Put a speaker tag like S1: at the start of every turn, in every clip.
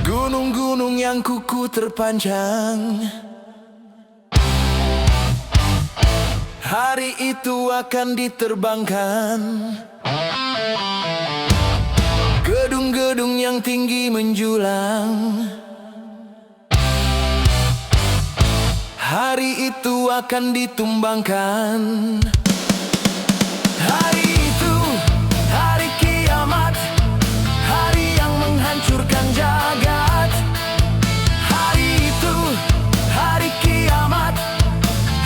S1: Gunung-gunung yang kuku terpanjang, hari itu akan diterbangkan. Gedung-gedung yang tinggi menjulang, hari itu akan ditumbangkan. Hari itu, hari kiamat, hari yang menghancurkan jagat. Hari itu, hari kiamat,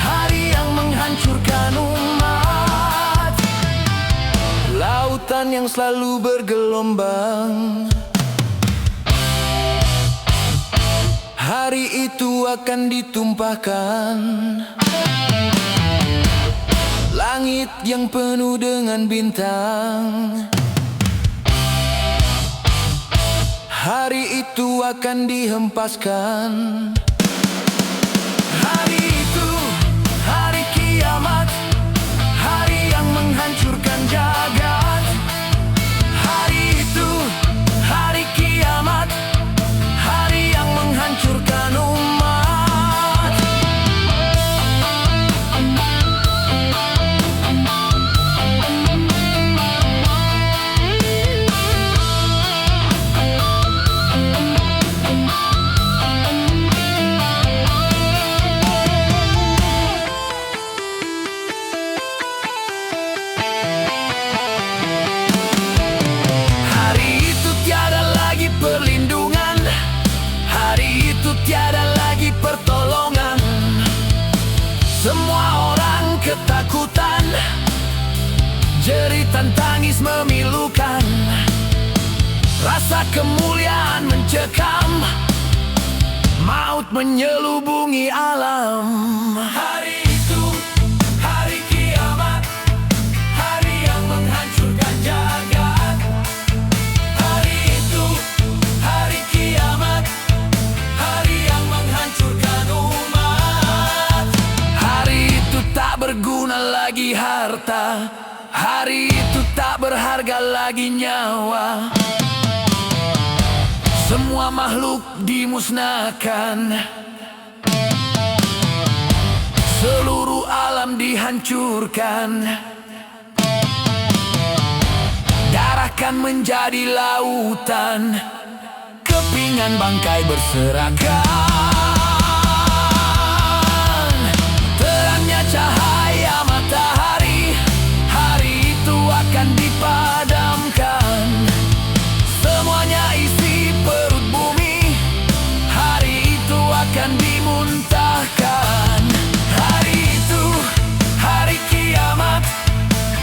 S1: hari yang menghancurkan umat. Lautan yang selalu bergelombang, hari itu akan ditumpahkan. Langit yang penuh dengan bintang, hari itu akan dihempaskan. Hari itu, hari kiamat, hari yang menghancurkan jagat. Hari itu, hari kiamat, hari yang menghancurkan umat. Perlindungan, hari itu tiada lagi pertolongan. Semua orang ketakutan, jeritan tangis memilukan. Rasa kemuliaan mencekam, maut menyelubungi alam. Hari itu, hari kiamat, hari yang menghancurkan jagat. Hari itu, hari kiamat, hari yang menghancurkan umat. Hari itu tak berguna lagi harta, hari itu tak berharga lagi nyawa. Semua makhluk dimusnahkan, seluruh alam dihancurkan. Darah kan menjadi lautan, kepingan bangkai berserakan. Terangnya cahaya matahari, hari itu akan dipadamkan. Semuanya isi perut bumi, hari itu akan dimuntahkan. Hari itu, hari kiamat,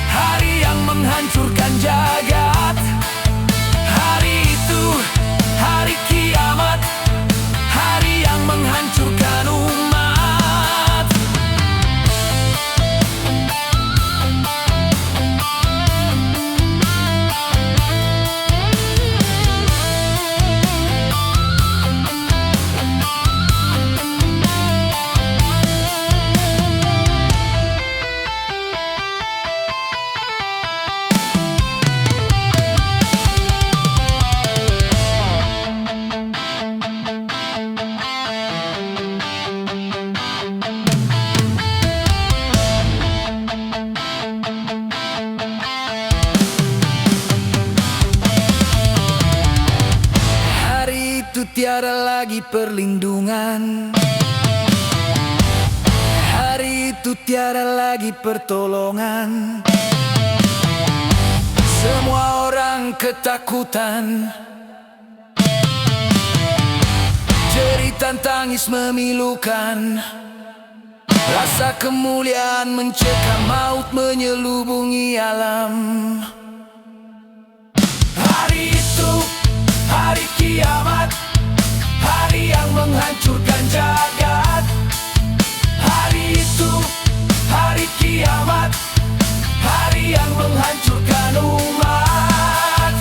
S1: hari yang menghancurkan jagat. Hari itu, hari kiamat, hari yang menghancurkan umat. Tiada lagi perlindungan, hari itu tiada lagi pertolongan. Semua orang ketakutan, jeritan tangis memilukan. Rasa kemuliaan mencekam, maut menyelubungi alam. Hari itu, hari kiamat, hari yang menghancurkan jagat. Hari itu, hari kiamat, hari yang menghancurkan umat.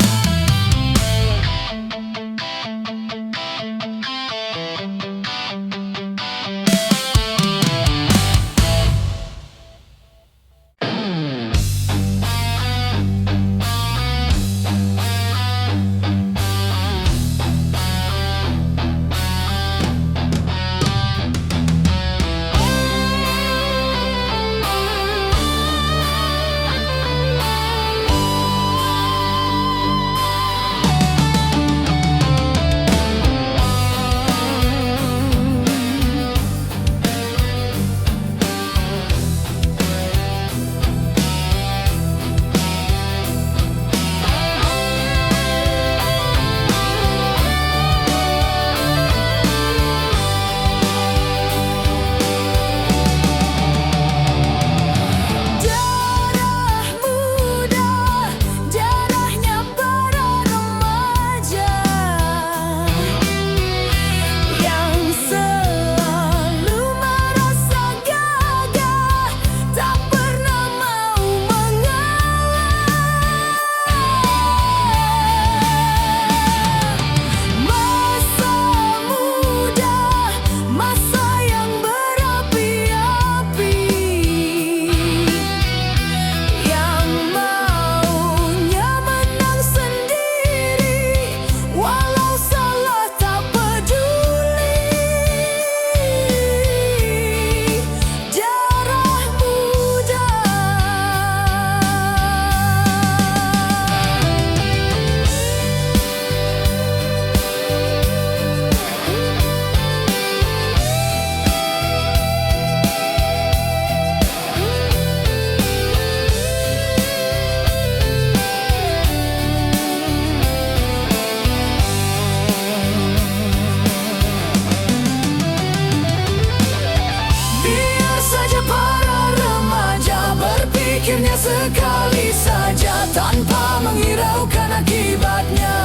S1: memikirnya sekali saja tanpa menghiraukan akibatnya.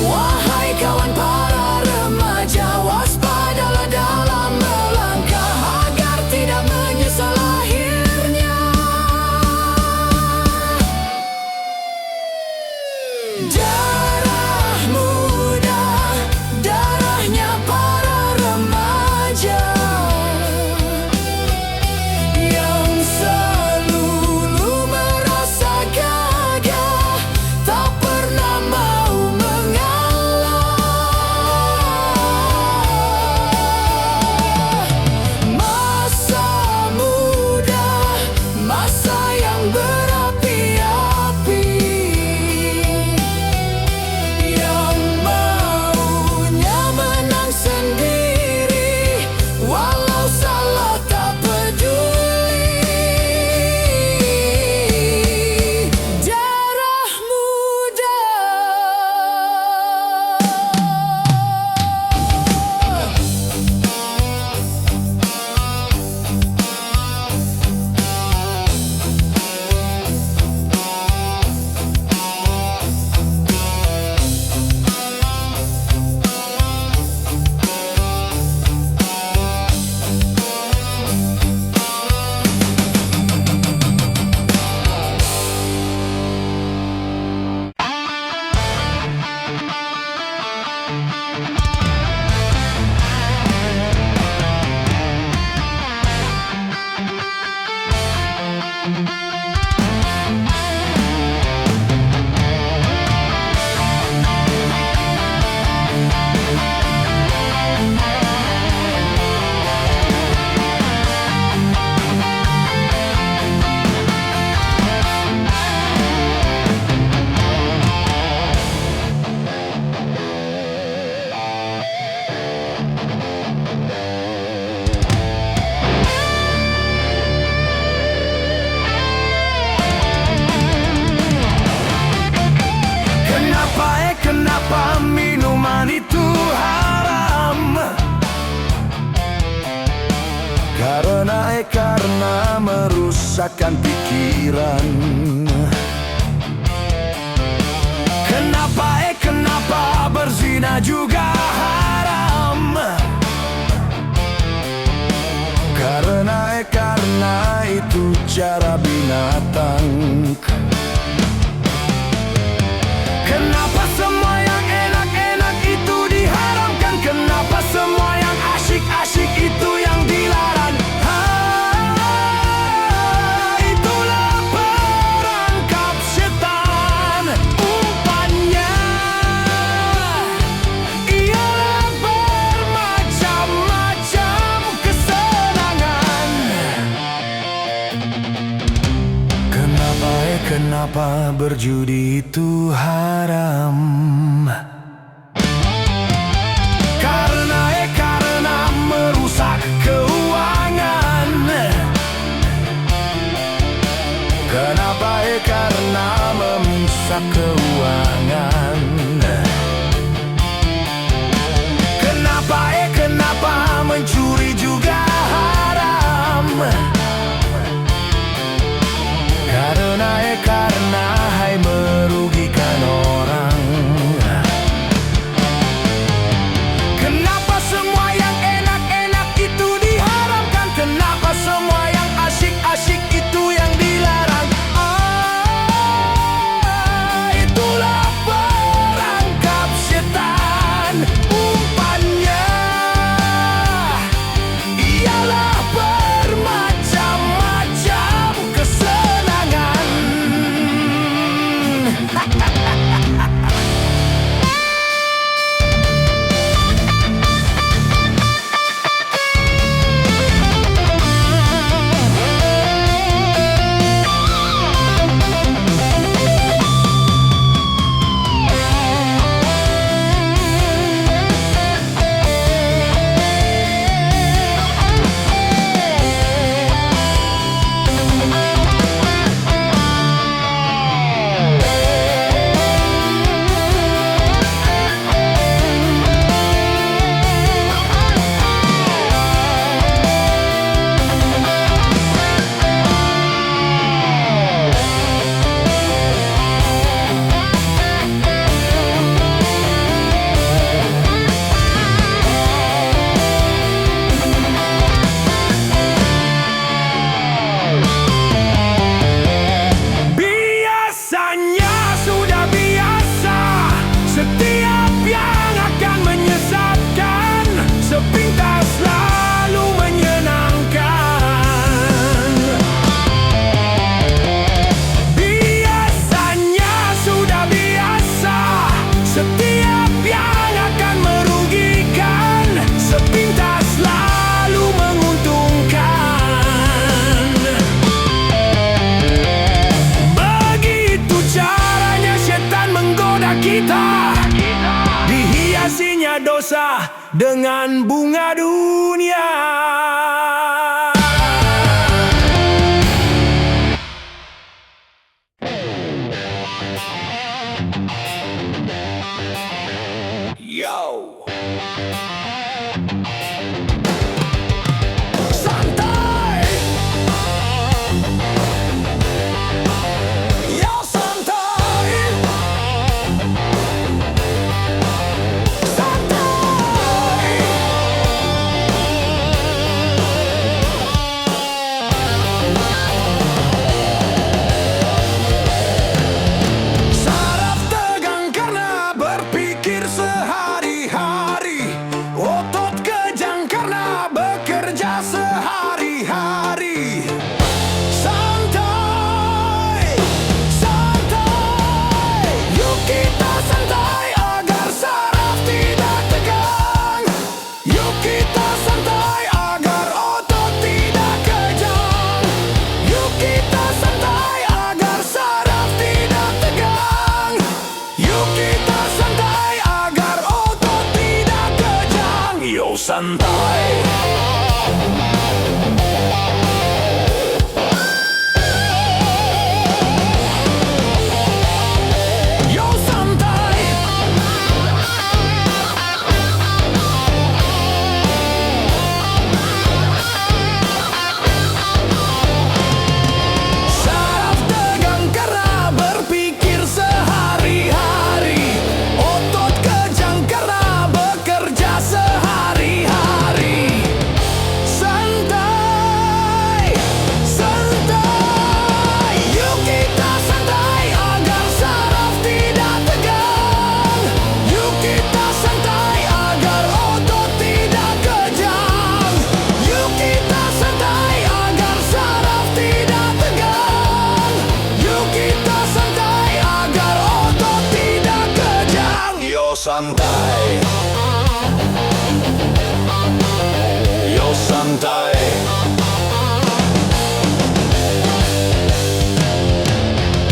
S1: Wahai kawan para remaja, waspadalah dalam melangkah agar tidak menyesal akhirnya. Darah muda, darahnya para remaja yang selalu merasa gagah, tak pernah mau mengalah. Masa muda, masa yang berapi-api, yang maunya menang sendiri, walau salah tak peduli. Darah muda. Kenapa minuman itu haram? Karena merusakkan pikiran. Kenapa berzina juga haram? Karena itu cara binatang. Kenapa semua yang enak-enak itu diharamkan? Kenapa semua yang asyik-asyik itu yang dilarang? Itulah perangkap setan. Umpannya ialah bermacam-macam kesenangan. Kenapa berjudi itu haram? Karena merusak keuangan. Karena merusak keuangan. Kenapa mencuri juga haram? Karena hai merugikan orang. Kenapa semua yang enak-enak itu diharamkan? Kenapa semua yang asyik-asyik itu yang dilarang? Itulah perangkap setan. Umpannya ialah bermacam-macam kesenangan. sudah biasa. Setiap yang akan menyesatkan, sepintas lalu menyenangkan. Biasanya sudah biasa. Setiap yang akan merugikan, sepintas lalu menguntungkan. Begitu caranya setan menggoda kita, dihiasinya dosa dengan bunga dunia. Yo, santai. Yo, santai. Santai. Saraf tegang karena berpikir sehari-hari. Otot kejang karena bekerja sehari-hari. Santai, santai. Yuk kita santai agar saraf tidak tegang. Yuk kita santai agar otot tidak kejang. Yuk kita santai agar saraf tidak tegang. Yuk kita santai agar otot tidak kejang. Yo, santai. Yo, santai. Saraf tegang karena berpikir sehari-hari. Otot kejang karena bekerja sehari-hari. Santai, santai. Yuk kita santai agar saraf tidak tegang. Yuk kita santai agar otot tidak kejang. Yuk kita santai agar saraf tidak tegang. Yuk kita santai agar otot tidak kejang. Yo, santai. Yo, santai.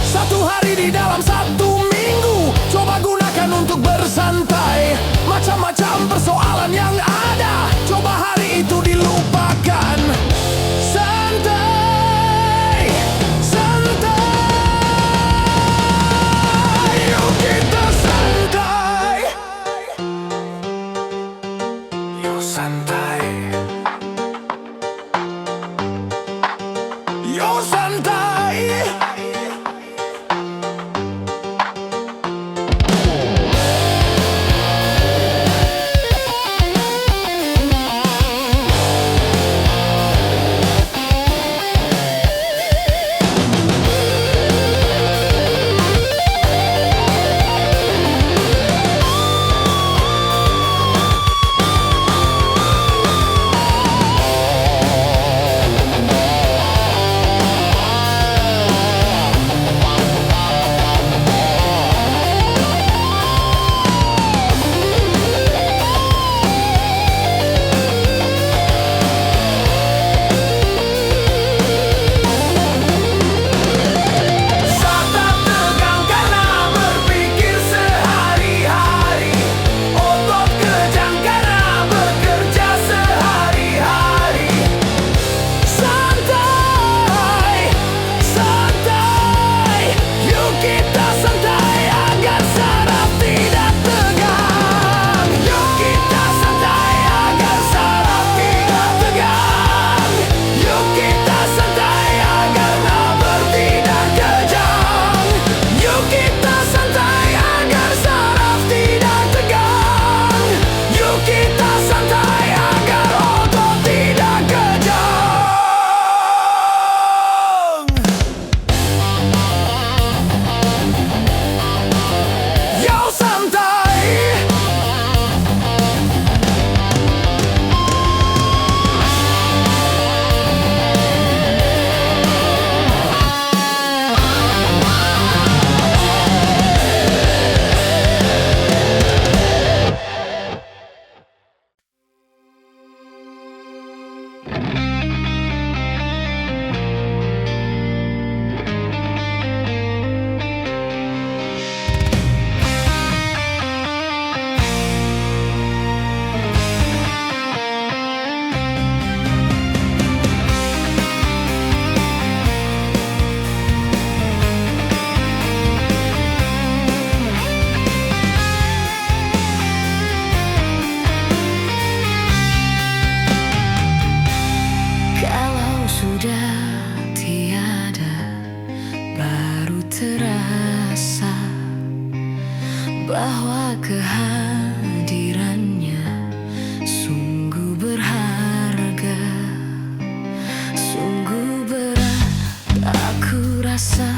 S1: Satu hari di dalam satu minggu, coba gunakan untuk bersantai. Macam-macam persoalan yang ada, coba hari itu dilupakan. Santai, santai. Yuk kita santai.
S2: bahwa kehadirannya sungguh berharga. Sungguh berat aku rasa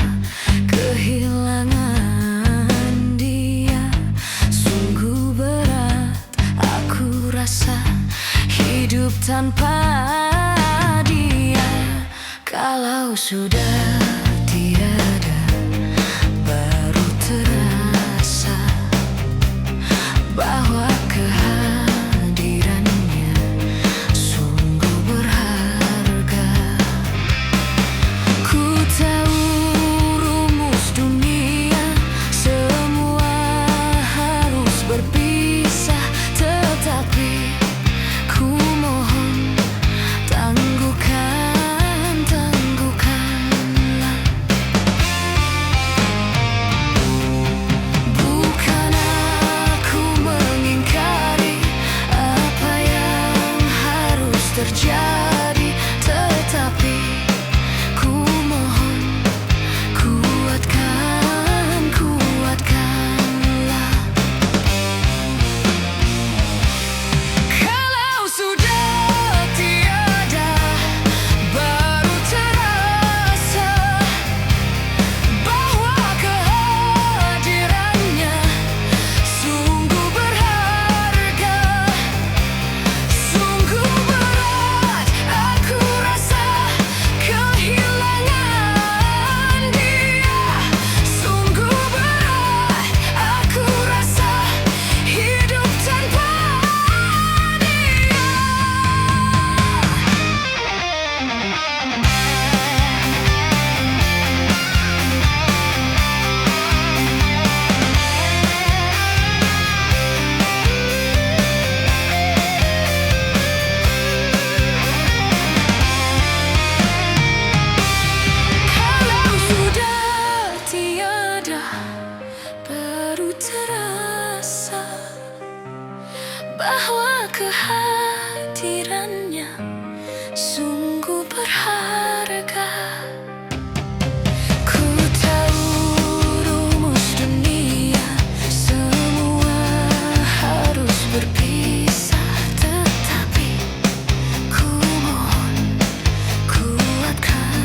S2: kehilangan dia. Sungguh berat aku rasa hidup tanpa dia. Kalau sudah tiada, baru terasa bahwa kehadirannya sungguh berharga. Ku tahu rumus dunia, semua harus berpisah, tetapi ku mohon tangguhkanlah. Bukan aku mengingkari apa yang harus terjadi, tetapi ku mohon kuatkanlah. Kalau sudah tiada, baru terasa bahwa kehadirannya sungguh berharga. Sungguh berat aku rasa kehilangan dia. Sungguh berat aku rasa hidup tanpa dia. Kalau sudah tiada, baru terasa bahwa kehadirannya sungguh berharga. Ku tahu rumus dunia, semua harus berpisah, tetapi ku mohon kuatkanlah.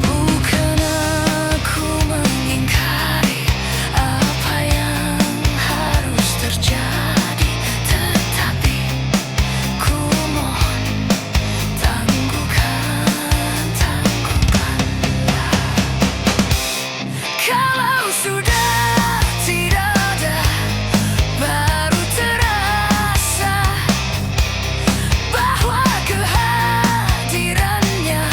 S2: Bukan aku mengingkari apa yang harus terjadi, tetapi ku mohon tangguhkanlah. Kalau sudah tidak ada, baru terasa bahwa kehadirannya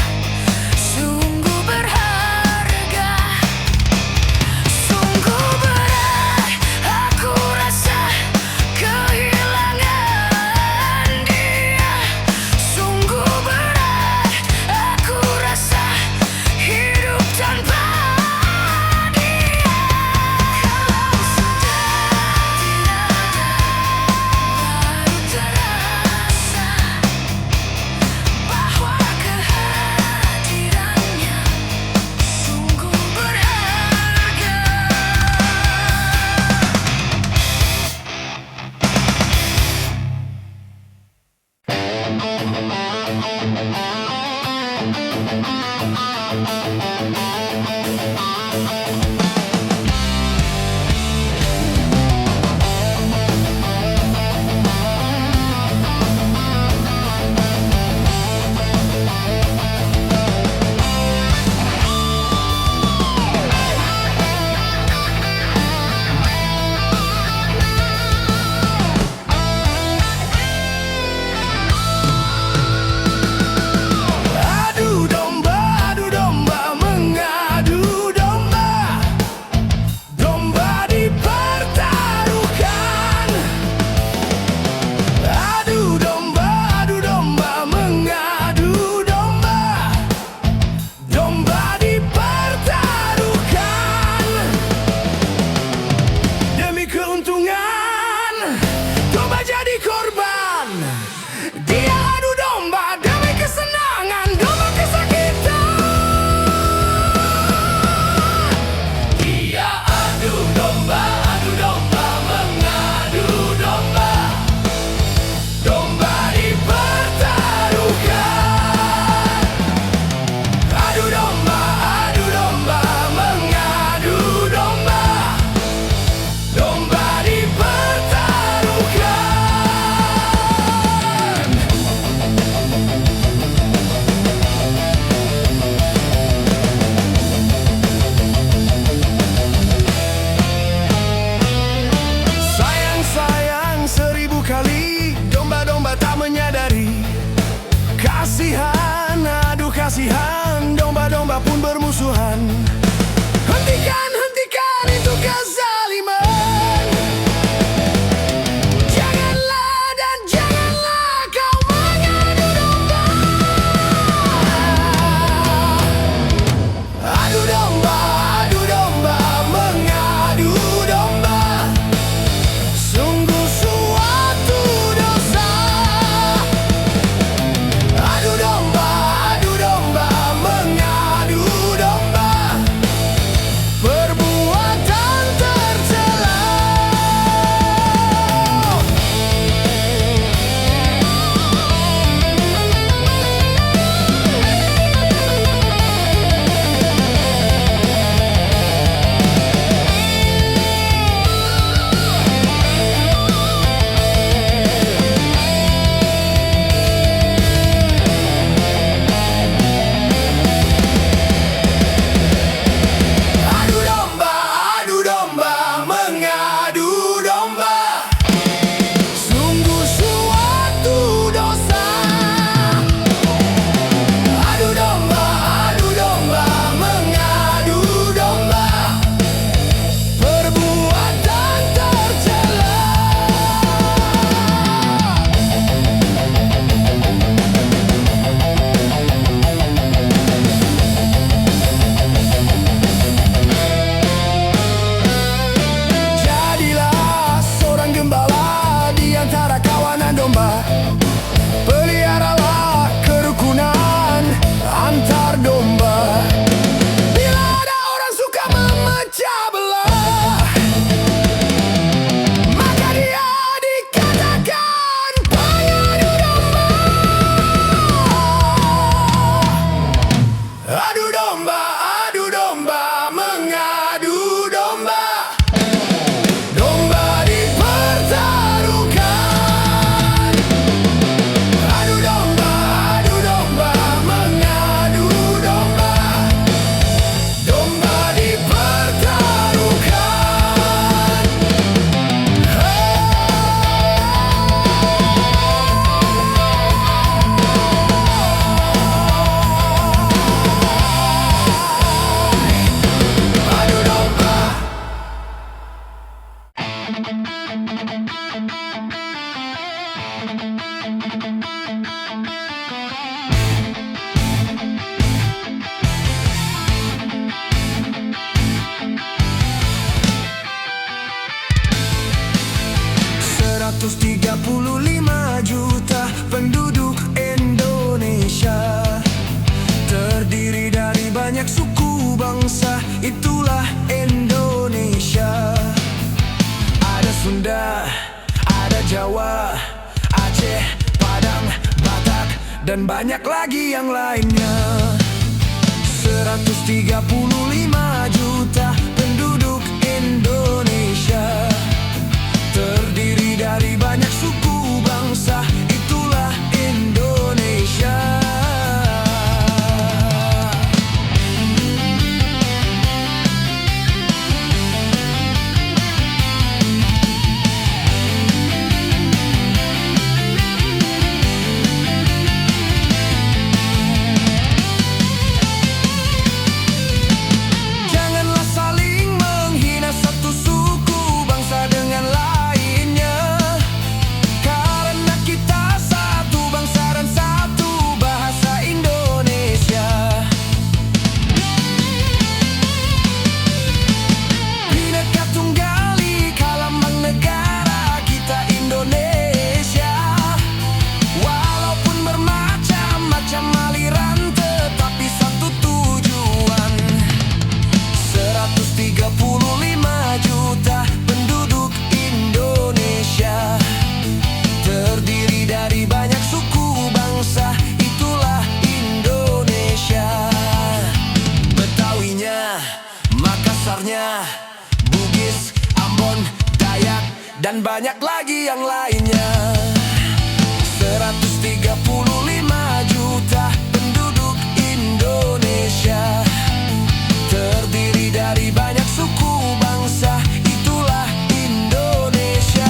S2: sungguh berharga. Sungguh berat aku rasa kehilangan dia. Sungguh berat aku rasa hidup tanpa dia. Kalau sudah tiada, baru terasa bahwa kehadirannya sungguh berharga.
S1: Adu domba, mengadu kasihan, domba-domba pun bermusuhan. Hentikan, hentikan itu kezaliman. Janganlah dan janganlah kau mengadu domba. Adu domba, mengadu domba. Sungguh suatu dosa. Adu domba, mengadu domba. Perbuatan tercela. Adu domba, mengadu domba. Sungguh suatu dosa. Adu domba, mengadu domba. Perbuatan tercela. Jadilah seorang gembala di antara kawanan domba. Peliharalah kerukunan antar domba. Bila ada orang suka memecah belah, maka dia dikatakan pengadu domba. Adu domba, mengadu domba. Domba dipertaruhkan. Adu domba, mengadu domba. Domba dipertaruhkan. Adu domba. $135 juta penduduk Indonesia, terdiri dari banyak suku bangsa, itulah Indonesia. Ada Sunda, ada Jawa, Aceh, Padang, Batak, dan banyak lagi yang lainnya. 135 juta penduduk Indonesia, terdiri dari banyak suku bangsa, itulah Indonesia. Janganlah saling menghina satu suku bangsa dengan lainnya, karena kita satu bangsa dan satu bahasa Indonesia. Bhinneka Tunggal Ika lambang negara kita Indonesia. Walaupun bermacam-macam aliran, tetapi satu tujuan. 135 juta penduduk Indonesia, terdiri dari banyak suku bangsa, itulah Indonesia. Betawinya, Makassarnya, Bugis, Ambon, Dayak, dan banyak lagi yang lainnya. 135 juta penduduk Indonesia, terdiri dari banyak suku bangsa, itulah Indonesia.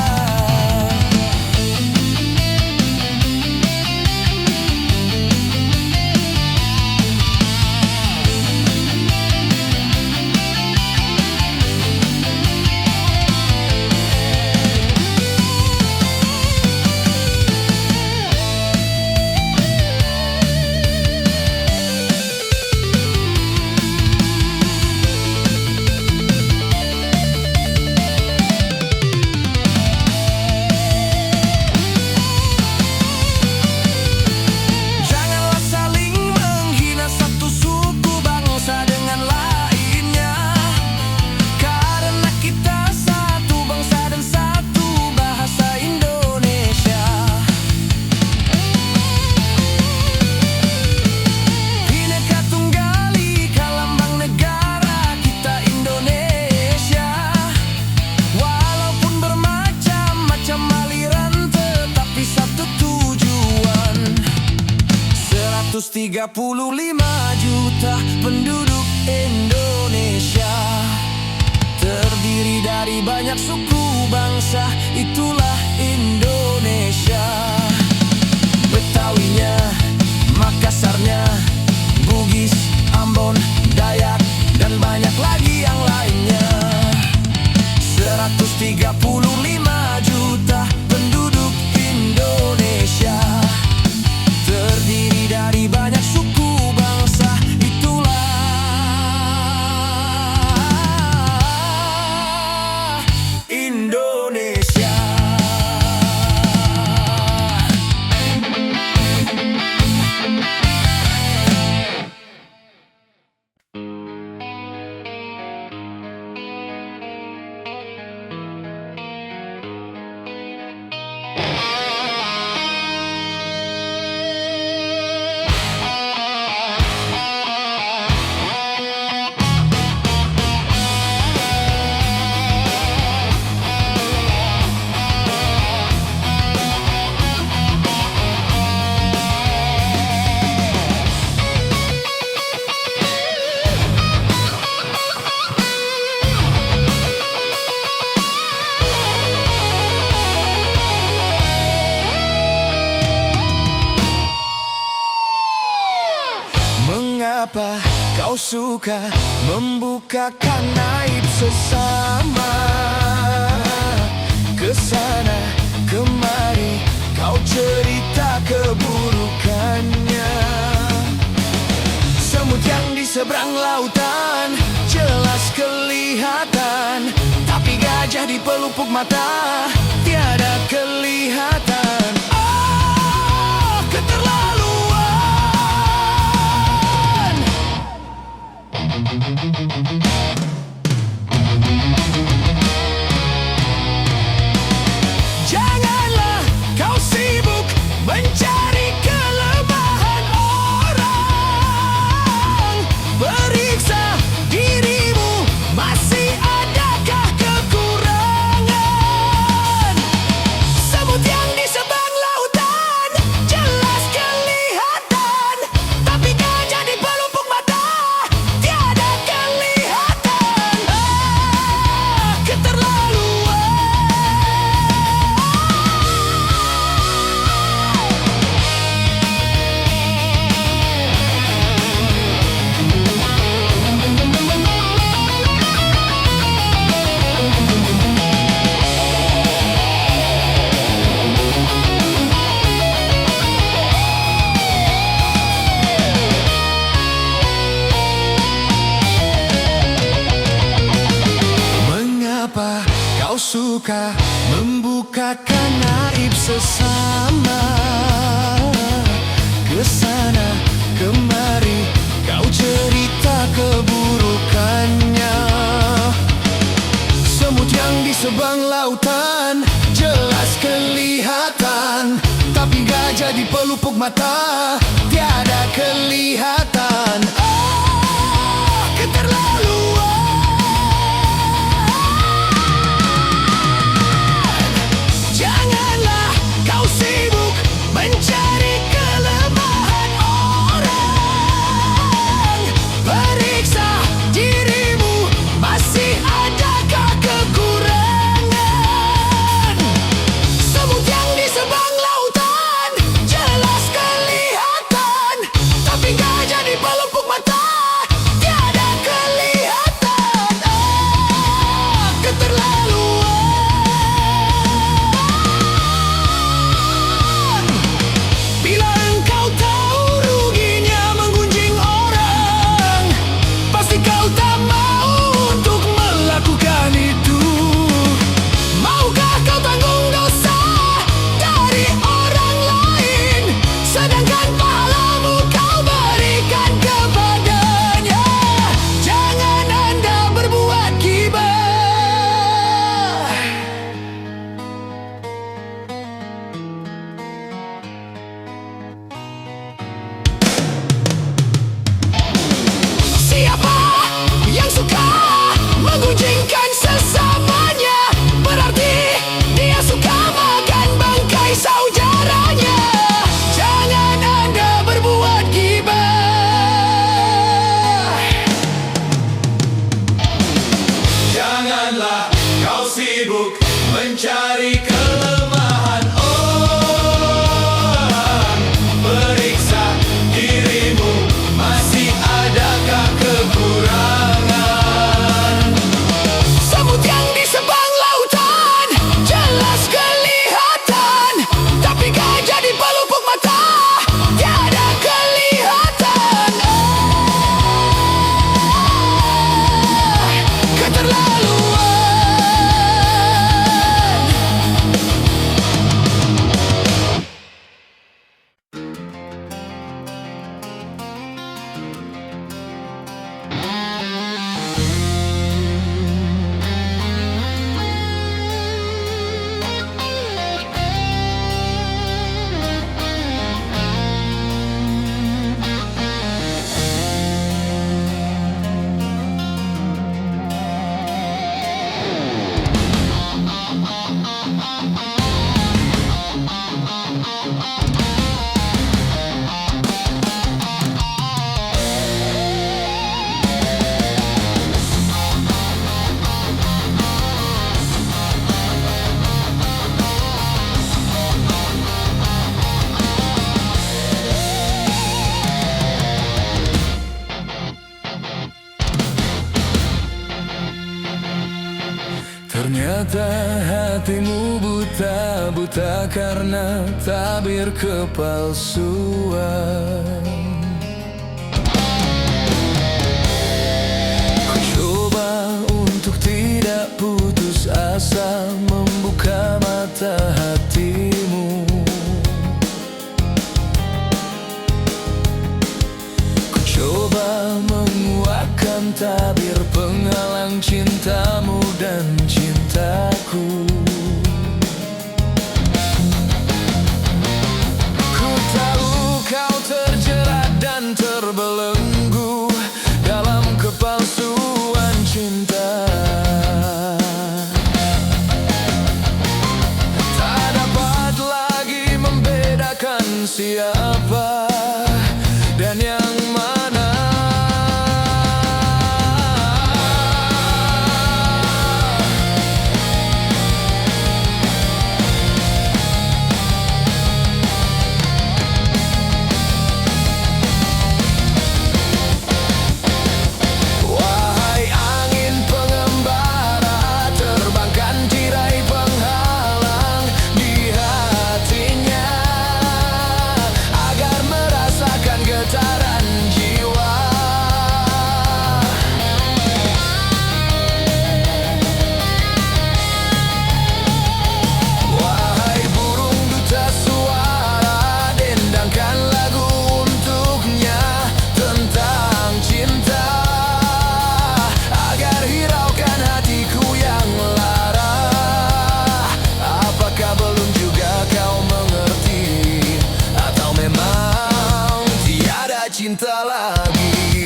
S1: juta penduduk Indonesia, terdiri dari banyak suku bangsa, itulah Indonesia. Betawinya, Makassarnya, Bugis, Ambon, Dayak, dan banyak lagi yang lainnya. 135 juta penduduk Indonesia, terdiri dari banyak suku bangsa, itulah Indonesia. Mengapa kau suka membukakan aib sesama? Kesana kemari kau cerita keburukannya. Semut yang di seberang lautan jelas kelihatan, tapi gajah di pelupuk mata tiada kelihatan. Oh, keterlaluan. Janganlah kau sibuk mencari kelemahan orang. Periksa dirimu, masih adakah kekurangan? Semut yang di seberang lautan jelas kelihatan, tapi gajah di pelupuk mata tiada kelihatan. Ah, keterlaluan. Mengapa kau suka membukakan aib sesama? Kesana kemari kau cerita keburukannya. Semut yang di seberang lautan jelas kelihatan, tapi gajah di pelupuk mata tiada kelihatan. Oh, keterlaluan. Janganlah kau sibuk mencari kelemahan orang. Periksa dirimu, masih adakah kekurangan? Semut yang di seberang lautan jelas kelihatan, tapi gajah di Ternyata hatimu buta, buta karena tabir kepalsuan. Ku coba untuk tidak putus asa, membuka mata hatimu. Ku coba menguatkan tabir penghalang cintamu dan cintaku. Ku tahu kau terjerat dan terbelenggu dalam kepalsuan cinta. Tak dapat lagi membedakan siapa dan yang mana. Cinta lagi.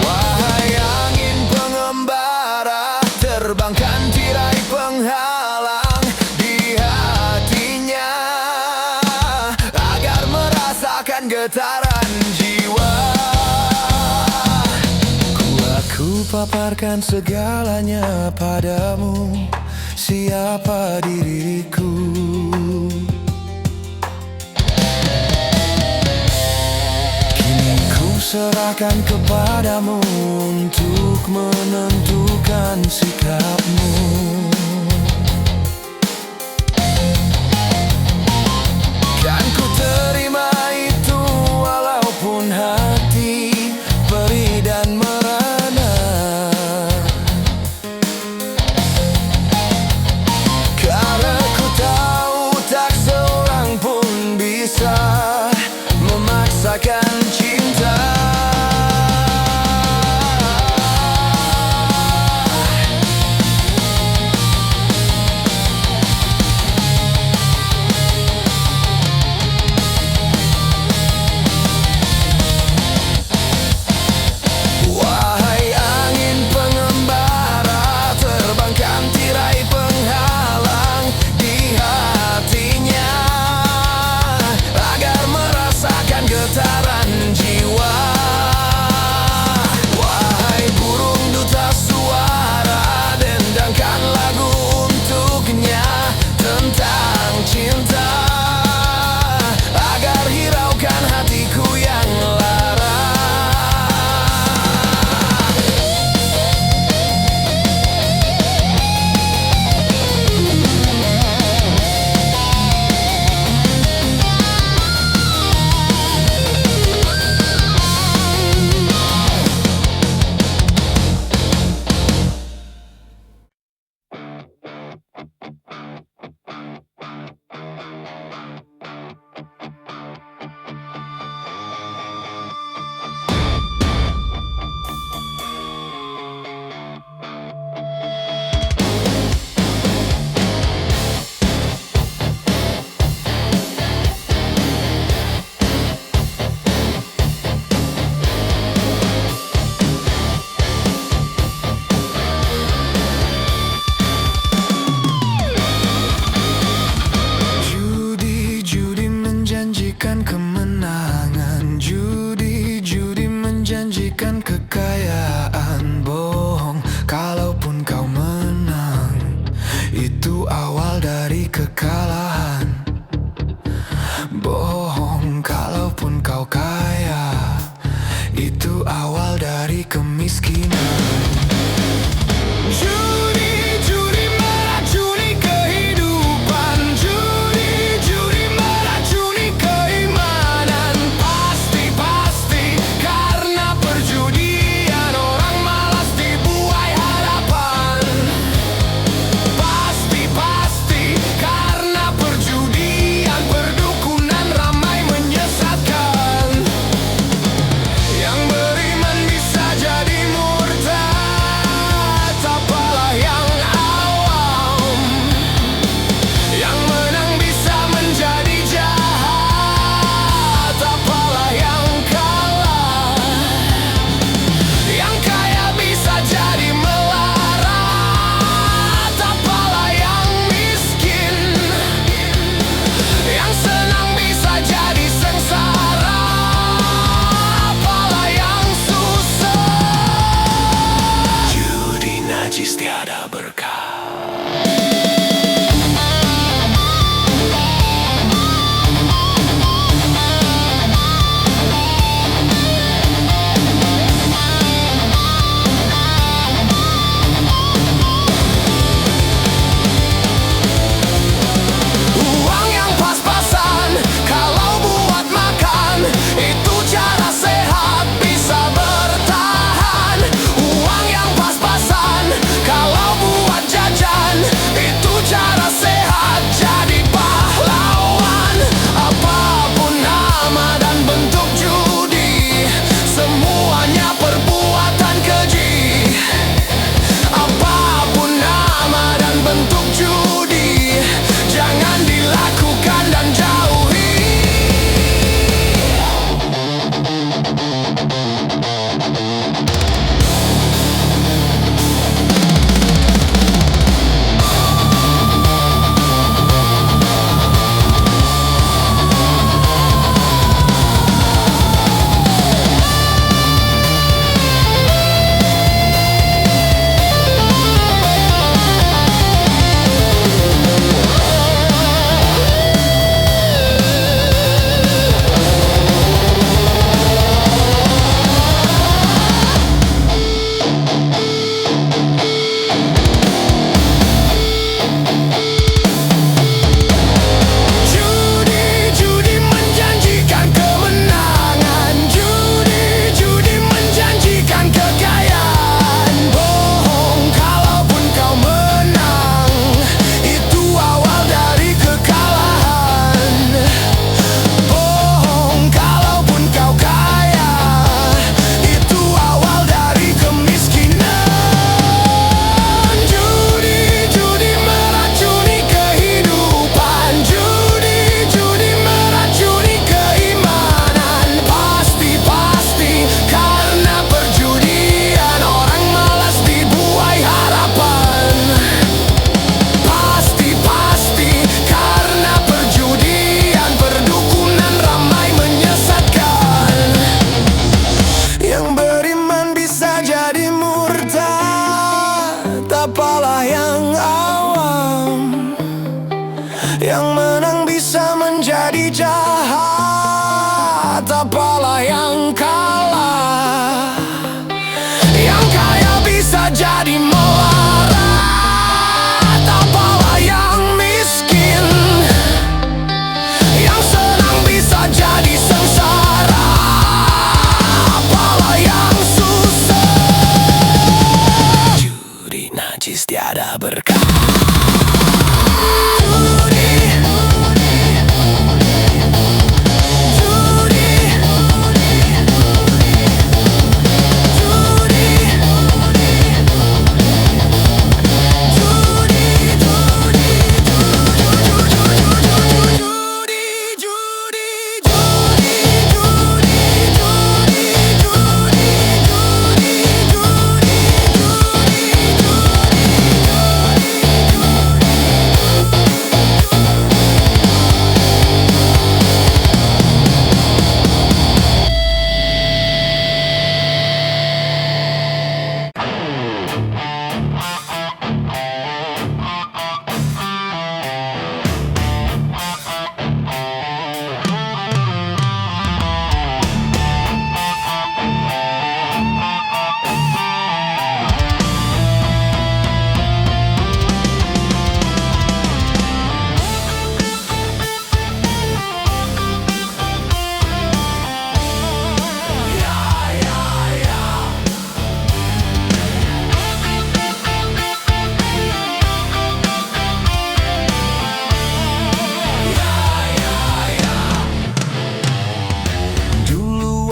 S1: Wahai angin pengembara, terbangkan tirai penghalang di hatinya agar merasakan getaran jiwa. Aku paparkan segalanya padamu, siapa diriku. Kini ku serahkan kepadamu untuk menentukan sikapmu. Kan ku terima itu walaupun hati perih dan merana, karena ku tahu tak seorang pun bisa memaksakan cinta. menang bisa menjadi jahat, apalah yang kalah. Yang kaya bisa jadi melarat, apalah yang miskin. Yang senang bisa jadi sengsara, apalah yang susah. Judi najis tiada berkah.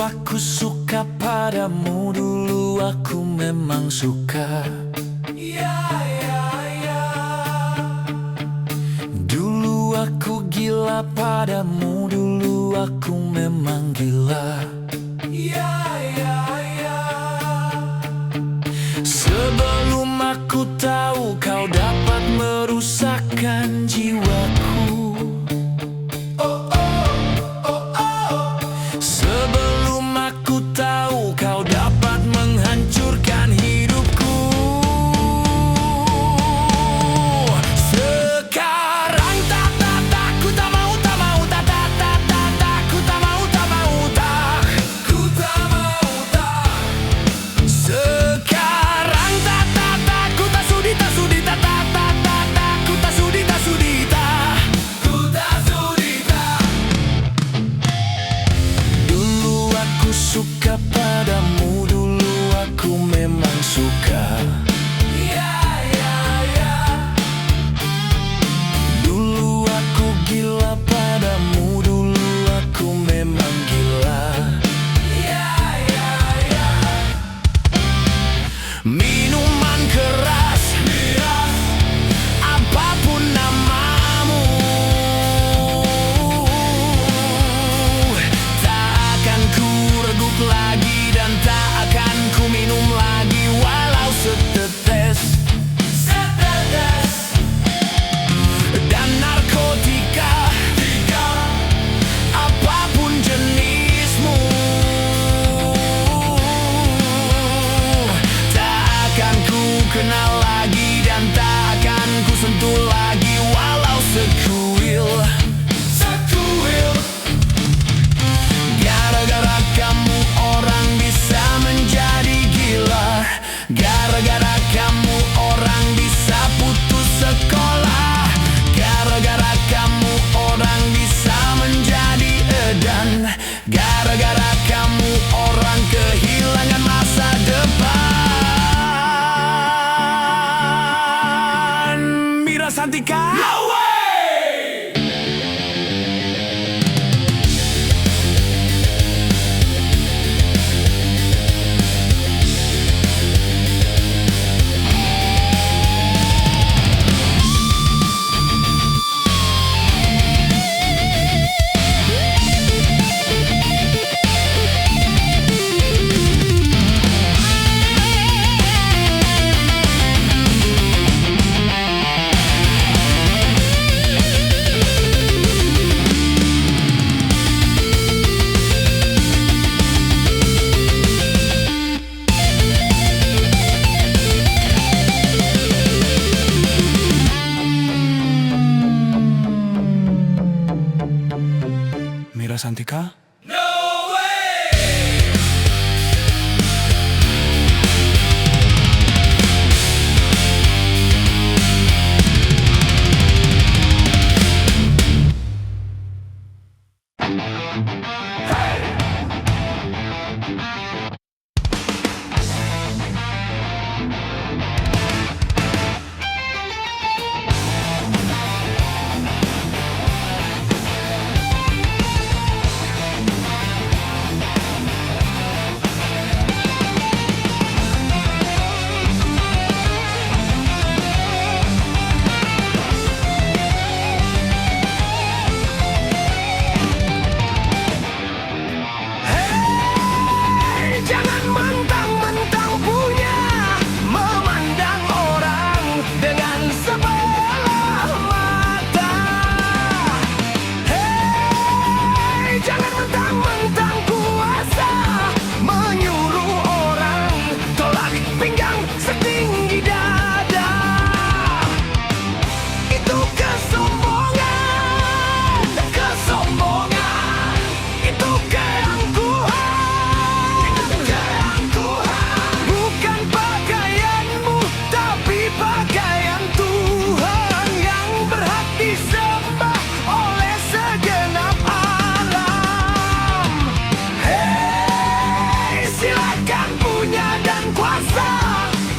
S1: Aku suka padamu, dulu aku memang suka. Dulu aku gila padamu, dulu aku memang gila. Sebelum aku tahu kau dapat merusakkan jiwaku. Sebelum aku tahu kau dapat menghancurkan hidupku. Sekarang tak, ku tak mau, tak, ku tak mau, tak. Wira Santika?
S3: Jangan mentang-mentang punya, memandang orang dengan sebelah mata. Hei, jangan mentang-mentang kuasa, menyuruh orang tolak pinggang setinggi dada. Itu kesombongan, kesombongan. Itu bukan pakaianmu, tapi pakaian Tuhan yang berhak disembah oleh segenap alam. Hei, silakan punya dan kuasa,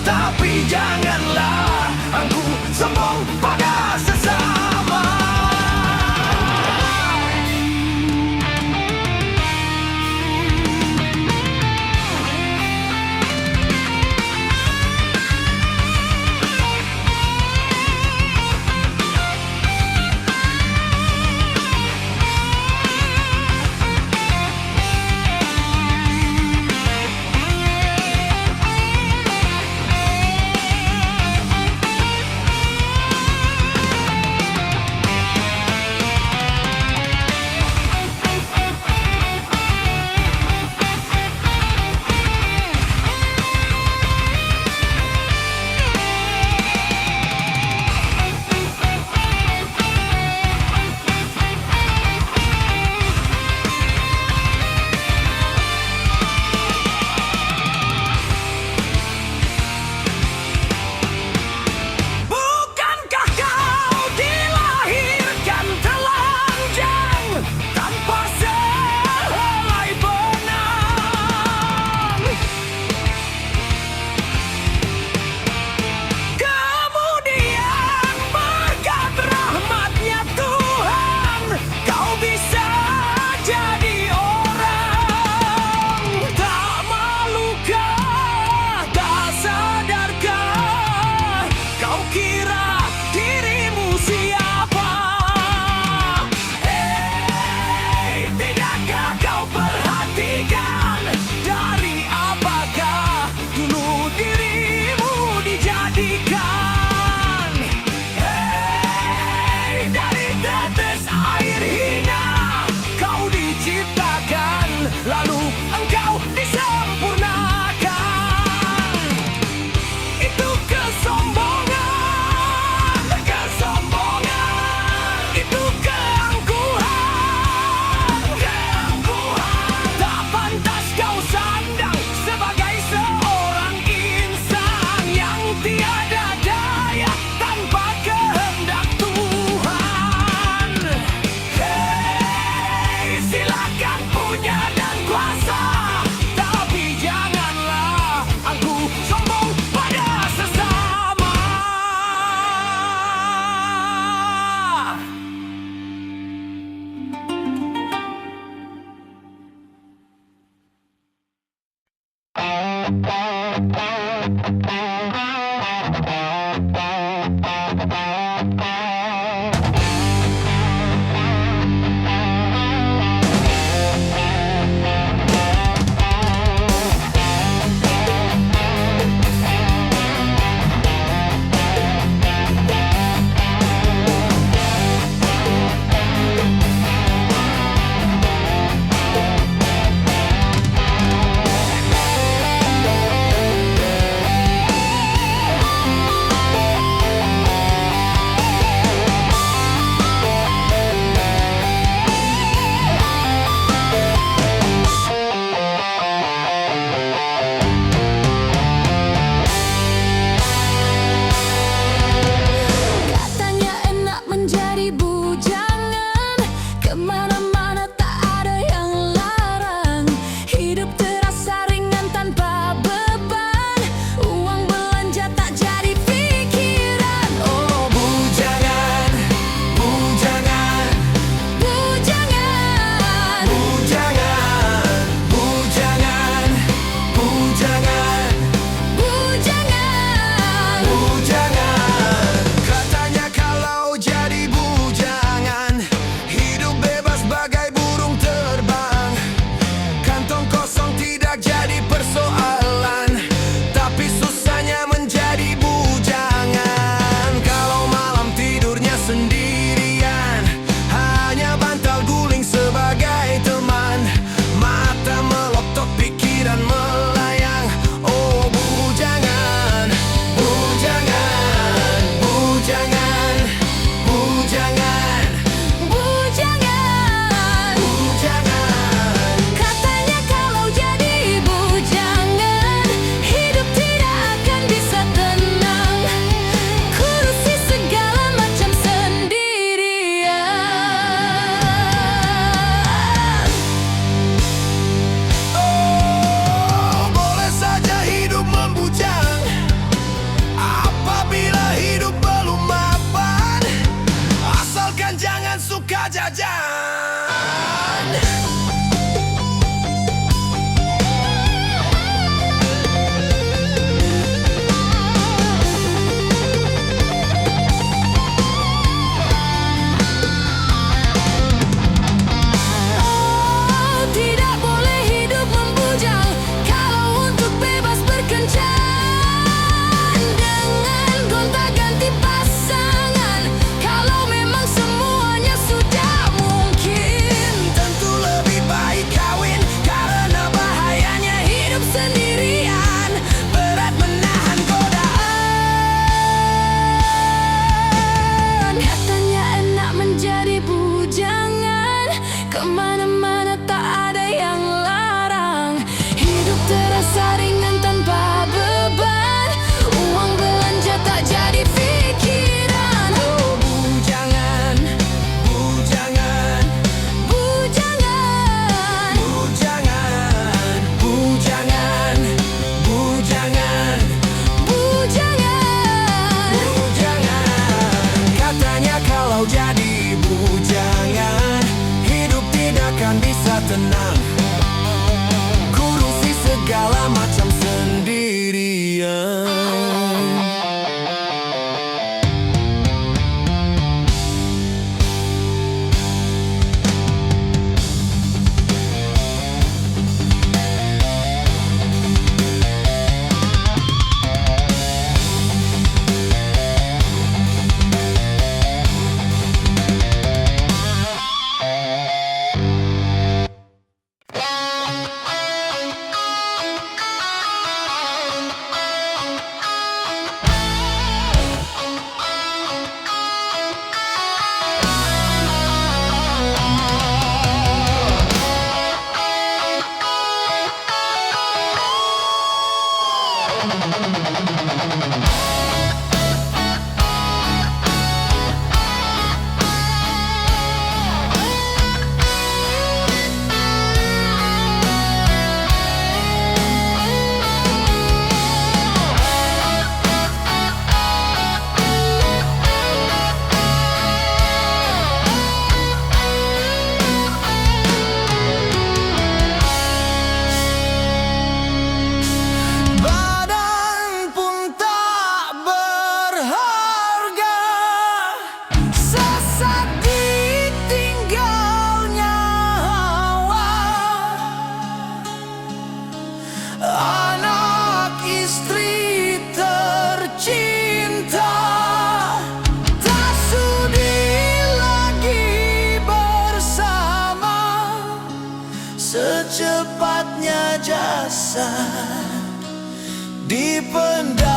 S3: tapi janganlah aku sombong pada sesama. Bukankah kau dilahirkan telanjang tanpa sehelai benang? Kemudian berkat rahmatnya Tuhan, kau bisa jadi orang. Tak malukah, tak sadarkah, kau kira dirimu siapa? Hei, tidakkah kau perhatikan dari apakah dulu dirimu dijadikan? Hei, dari tetes air hina kau diciptakan, lalu engkau disempurnakan. Itu kesombongan, kesombongan. Itu keangkuhan, keangkuhan. Tak pantas kau sandang sebagai seorang insan yang tiada daya tanpa kehendak Tuhan. Hei, silakan punya dan kuasa, tapi janganlah aku sombong pada sesama.
S2: Kemana-mana tak ada yang larang. Hidup terasa ringan tanpa beban. Uang belanja tak jadi pikiran. Oh
S1: Bujangan, bujangan,
S2: bujangan,
S1: bujangan, bujangan, bujangan,
S2: bujangan.
S1: bujangan. Katanya kalau jadi bujangan, hidup bebas bagai burung terbang. Kantong kosong tidak jadi persoalan, tapi susahnya menjadi bujangan. Kalau malam tidurnya sendirian, hanya bantal guling sebagai teman. Mata melotot, pikiran melayang. Oh bujangan, bujangan, bujangan, bujangan,
S2: Bujangan.
S1: bujangan.
S2: Katanya kalau jadi bujangan, hidup tidak akan bisa tenang. Kurusi segala macam sendirian.
S1: Oh, boleh saja hidup membujang apabila hidup belum mapan, asalkan jangan suka jajan.
S2: Oh, tidak boleh hidup membujang. Kalau untuk bebas berkencan dengan gonta-ganti pasangan, kalau memang semuanya sudah mungkin,
S1: Tentu lebih baik kawin, karena bahayanya hidup sendirian. Berat menahan godaan.
S2: katanya enak menjadi bujangan. Kemana-mana tak ada yang larang. Hidup terasa ringan tanpa beban. Uang belanja tak jadi pikiran.
S1: Oh bujangan, bujangan,
S2: Bujangan.
S1: bujangan, bujangan, bujangan,
S2: Bujangan.
S1: bujangan. Katanya kalau jadi bujangan, hidup tidak akan bisa tenang. Kurusi segala macam sendirian. Badan pun tak berharga, sesat ditinggalnya hawa. Anak istri tercinta tak sudi lagi bersama. Secepatnya jasad dipendam.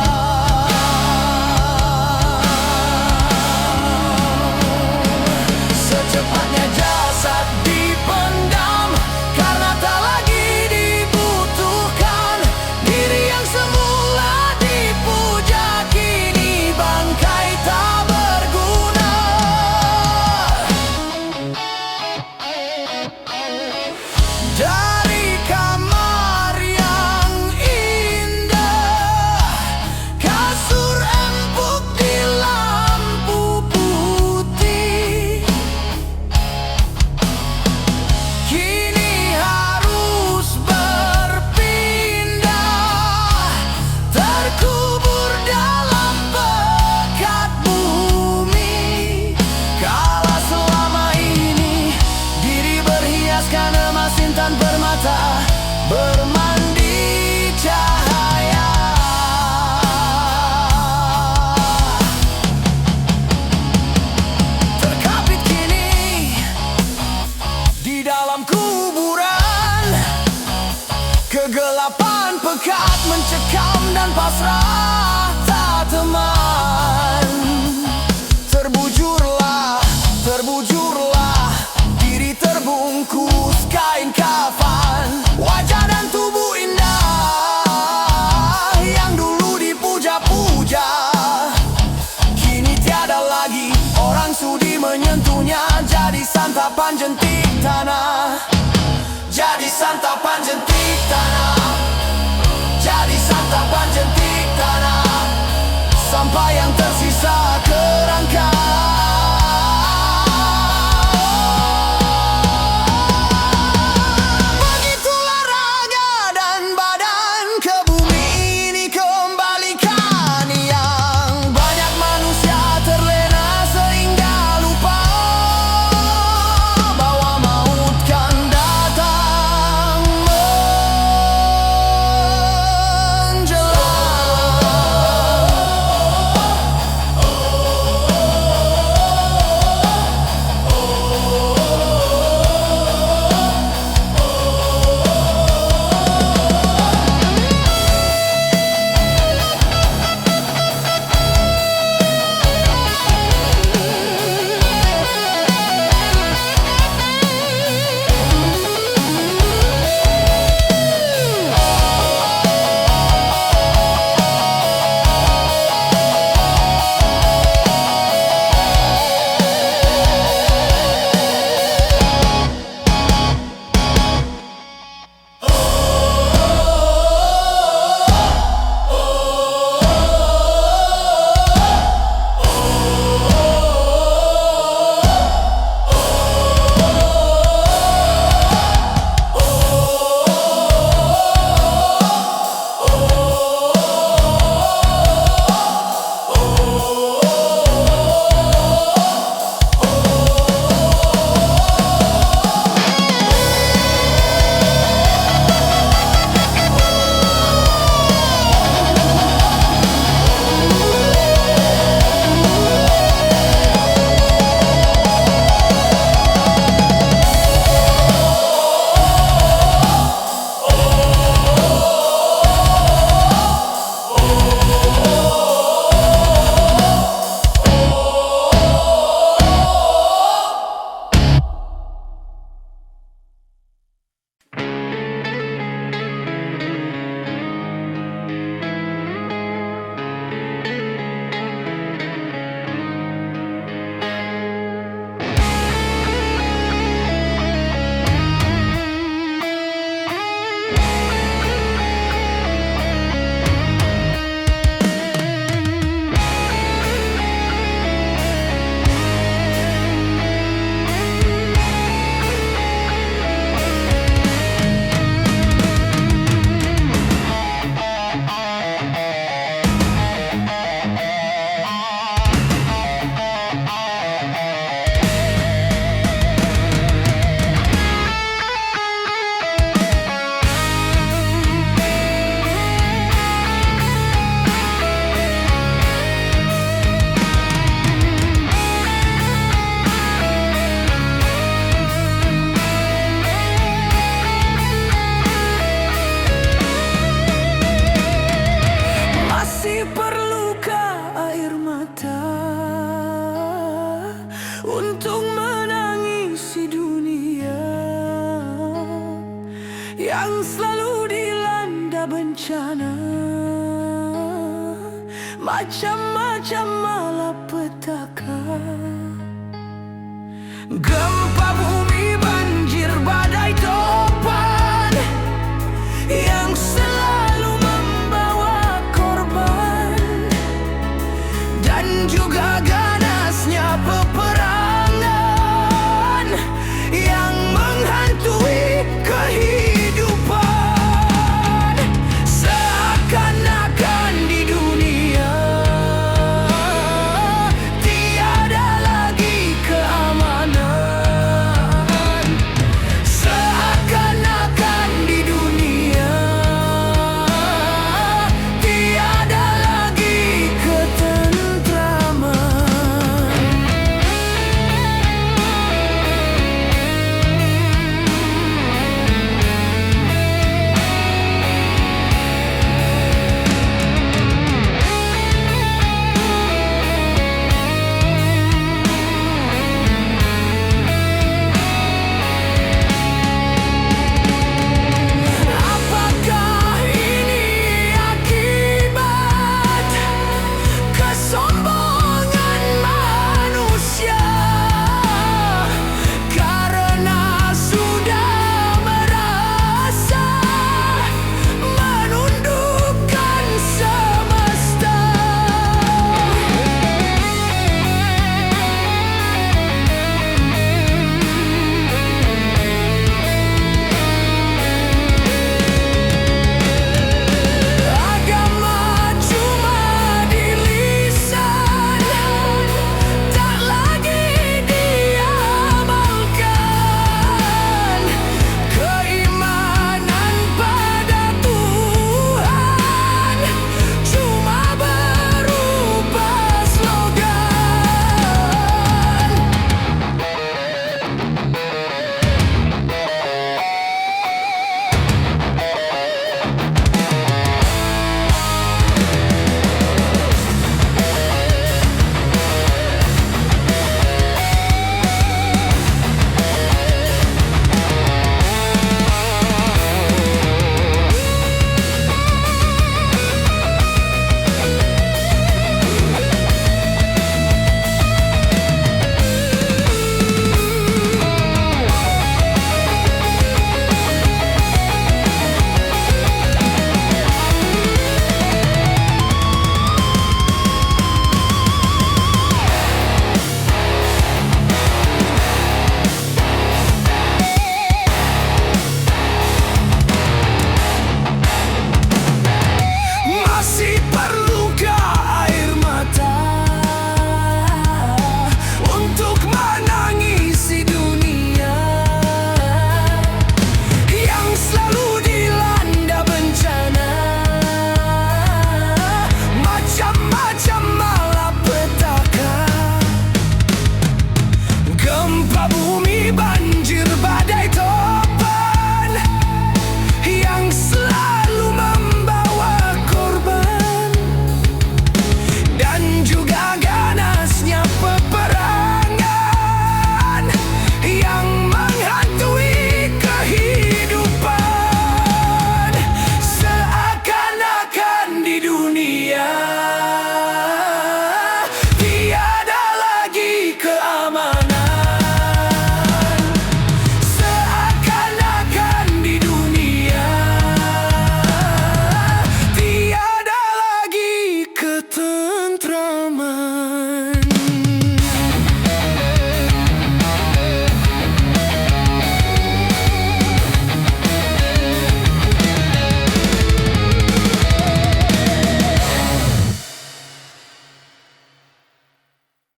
S1: Secepatnya jasad dipendam, karena tak lagi dibutuhkan. Diri yang semula dipuja, kini bangkai tak berguna. mata bermandi cahaya. Terkapit kini di dalam kuburan, kegelapan pekat mencekam dan pasrah tak teman. Terbujurlah, terbujurlah, diri terbungkus kain kafan. Wajah dan tubuh indah yang dulu dipuja-puja, kini tiada lagi orang sudi menyentuhnya. Jadi santapan jentik tanah, jadi santapan jentik tanah, jadi santapan jentik tanah, sampai yang tersisa kerangka. Begitulah raga dan badan ke bumi ini kembalikan. Yang banyak manusia terlena sehingga lupa bahwa maut kan datang menjelang. Untuk menangisi dunia yang selalu dilanda bencana, macam-macam malapetaka, gempa bumi